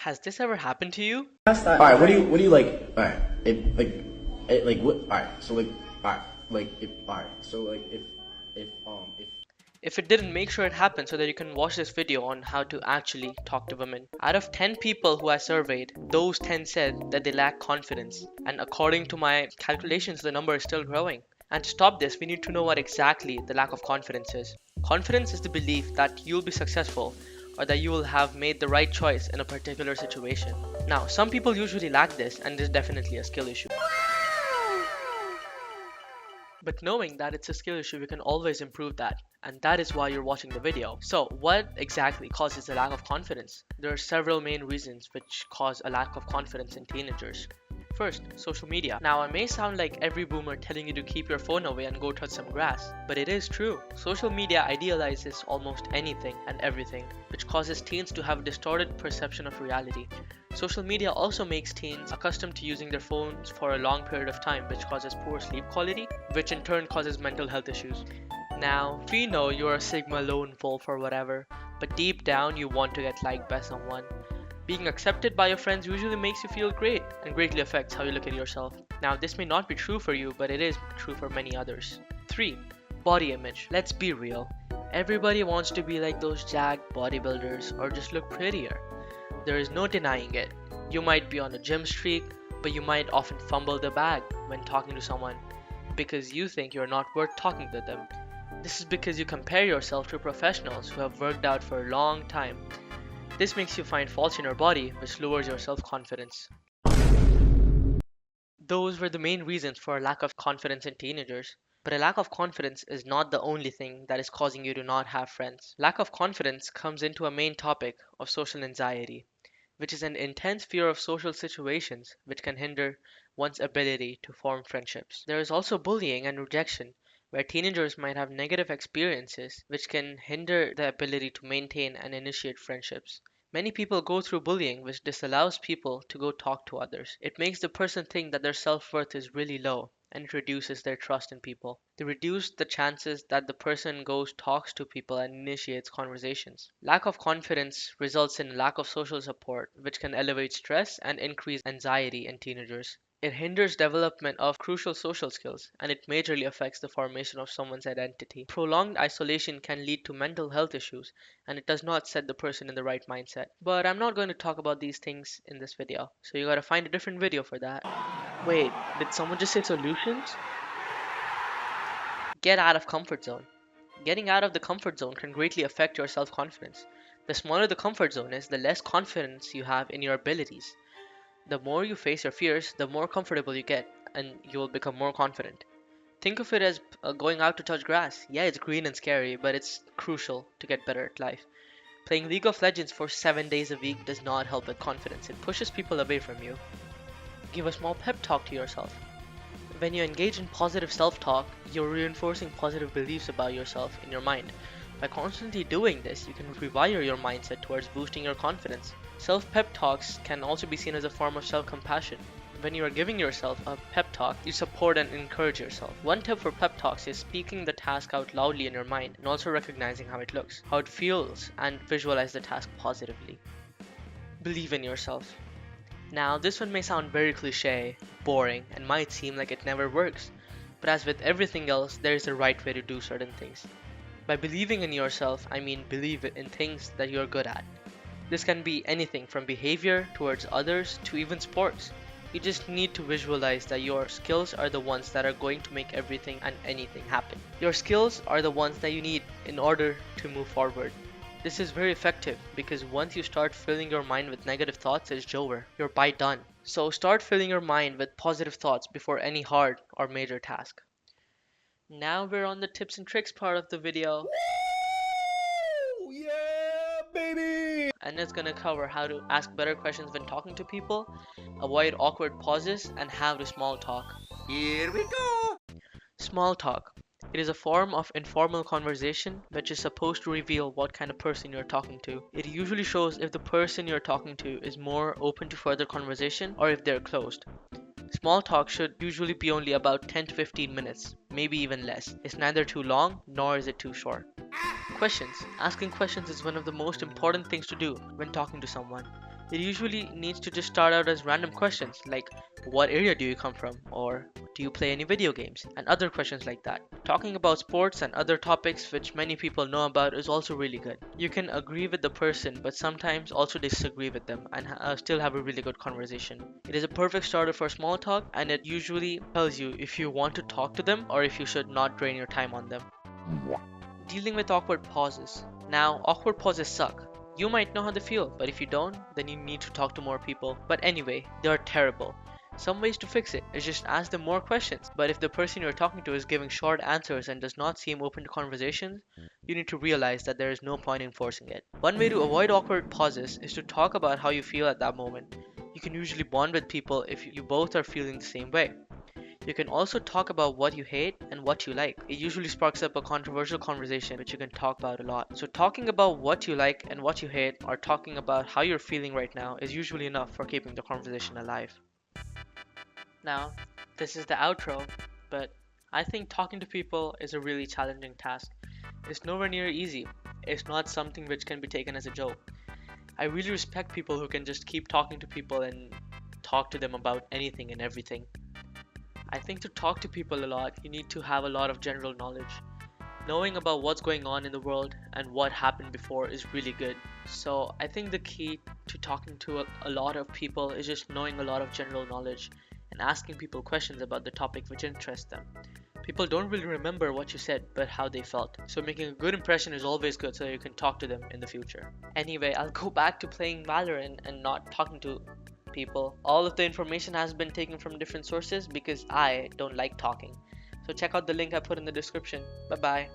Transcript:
Has this ever happened to you? Alright, what do you like? Alright, what? Alright, so if If it didn't, make sure it happened so that you can watch this video on how to actually talk to women. Out of 10 people who I surveyed, those 10 said that they lack confidence. And according to my calculations, the number is still growing. And to stop this, we need to know what exactly the lack of confidence is. Confidence is the belief that you'll be successful or that you will have made the right choice in a particular situation. Now, some people usually lack this, and this is definitely a skill issue. But knowing that it's a skill issue, we can always improve that. And that is why you're watching the video. So what exactly causes a lack of confidence? There are several main reasons which cause a lack of confidence in teenagers. First, social media. Now, I may sound like every boomer telling you to keep your phone away and go touch some grass, but it is true. Social media idealizes almost anything and everything, which causes teens to have a distorted perception of reality. Social media also makes teens accustomed to using their phones for a long period of time, which causes poor sleep quality, which in turn causes mental health issues. Now, we know you're a Sigma lone wolf or whatever, but deep down you want to get liked by someone. Being accepted by your friends usually makes you feel great and greatly affects how you look at yourself. Now, this may not be true for you, but it is true for many others. 3. Body image. Let's be real. Everybody wants to be like those jacked bodybuilders or just look prettier. There is no denying it. You might be on a gym streak, but you might often fumble the bag when talking to someone because you think you're not worth talking to them. This is because you compare yourself to professionals who have worked out for a long time. This makes you find faults in your body, which lowers your self-confidence. Those were the main reasons for a lack of confidence in teenagers. But a lack of confidence is not the only thing that is causing you to not have friends. Lack of confidence comes into a main topic of social anxiety, which is an intense fear of social situations which can hinder one's ability to form friendships. There is also bullying and rejection, where teenagers might have negative experiences which can hinder the ability to maintain and initiate friendships. Many people go through bullying, which disallows people to go talk to others. It makes the person think that their self-worth is really low, and it reduces their trust in people. They reduce the chances that the person goes talks to people and initiates conversations. Lack of confidence results in lack of social support, which can elevate stress and increase anxiety in teenagers. It hinders development of crucial social skills, and it majorly affects the formation of someone's identity. Prolonged isolation can lead to mental health issues, and it does not set the person in the right mindset. But I'm not going to talk about these things in this video, so you gotta find a different video for that. Wait, did someone just say solutions? Get out of comfort zone. Getting out of the comfort zone can greatly affect your self-confidence. The smaller the comfort zone is, the less confidence you have in your abilities. The more you face your fears, the more comfortable you get, and you will become more confident. Think of it as going out to touch grass. Yeah, it's green and scary, but it's crucial to get better at life. Playing League of Legends for 7 days a week does not help with confidence. It pushes people away from you. Give a small pep talk to yourself. When you engage in positive self-talk, you're reinforcing positive beliefs about yourself in your mind. By constantly doing this, you can rewire your mindset towards boosting your confidence. Self-pep talks can also be seen as a form of self-compassion. When you are giving yourself a pep talk, you support and encourage yourself. One tip for pep talks is speaking the task out loudly in your mind and also recognizing how it looks, how it feels, and visualize the task positively. Believe in yourself. Now, this one may sound very cliche, boring, and might seem like it never works, but as with everything else, there is a right way to do certain things. By believing in yourself, I mean believe in things that you're good at. This can be anything from behavior towards others to even sports. You just need to visualize that your skills are the ones that are going to make everything and anything happen. Your skills are the ones that you need in order to move forward. This is very effective because once you start filling your mind with negative thoughts, it's over. You're by done. So start filling your mind with positive thoughts before any hard or major task. Now we're on the tips and tricks part of the video. Woo! Yeah, baby! And it's gonna cover how to ask better questions when talking to people, avoid awkward pauses, and how to small talk. Here we go! Small talk. It is a form of informal conversation which is supposed to reveal what kind of person you're talking to. It usually shows if the person you're talking to is more open to further conversation or if they're closed. Small talk should usually be only about 10 to 15 minutes, maybe even less. It's neither too long nor is it too short. Questions. Asking questions is one of the most important things to do when talking to someone. It usually needs to just start out as random questions like, what area do you come from? Or do you play any video games? And other questions like that. Talking about sports and other topics which many people know about is also really good. You can agree with the person, but sometimes also disagree with them and still have a really good conversation. It is a perfect starter for small talk, and it usually tells you if you want to talk to them or if you should not drain your time on them. Dealing with awkward pauses. Now, awkward pauses suck. You might know how they feel, but if you don't, then you need to talk to more people. But anyway, they are terrible. Some ways to fix it is just ask them more questions. But if the person you're talking to is giving short answers and does not seem open to conversation, you need to realize that there is no point in forcing it. One way to avoid awkward pauses is to talk about how you feel at that moment. You can usually bond with people if you both are feeling the same way. You can also talk about what you hate and what you like. It usually sparks up a controversial conversation which you can talk about a lot. So talking about what you like and what you hate, or talking about how you're feeling right now, is usually enough for keeping the conversation alive. Now, this is the outro, but I think talking to people is a really challenging task. It's nowhere near easy. It's not something which can be taken as a joke. I really respect people who can just keep talking to people and talk to them about anything and everything. I think to talk to people a lot, you need to have a lot of general knowledge. Knowing about what's going on in the world and what happened before is really good. So I think the key to talking to a lot of people is just knowing a lot of general knowledge and asking people questions about the topic which interests them. People don't really remember what you said, but how they felt. So making a good impression is always good so you can talk to them in the future. Anyway, I'll go back to playing Valorant and not talking to people. All of the information has been taken from different sources because I don't like talking. So check out the link I put in the description. Bye bye.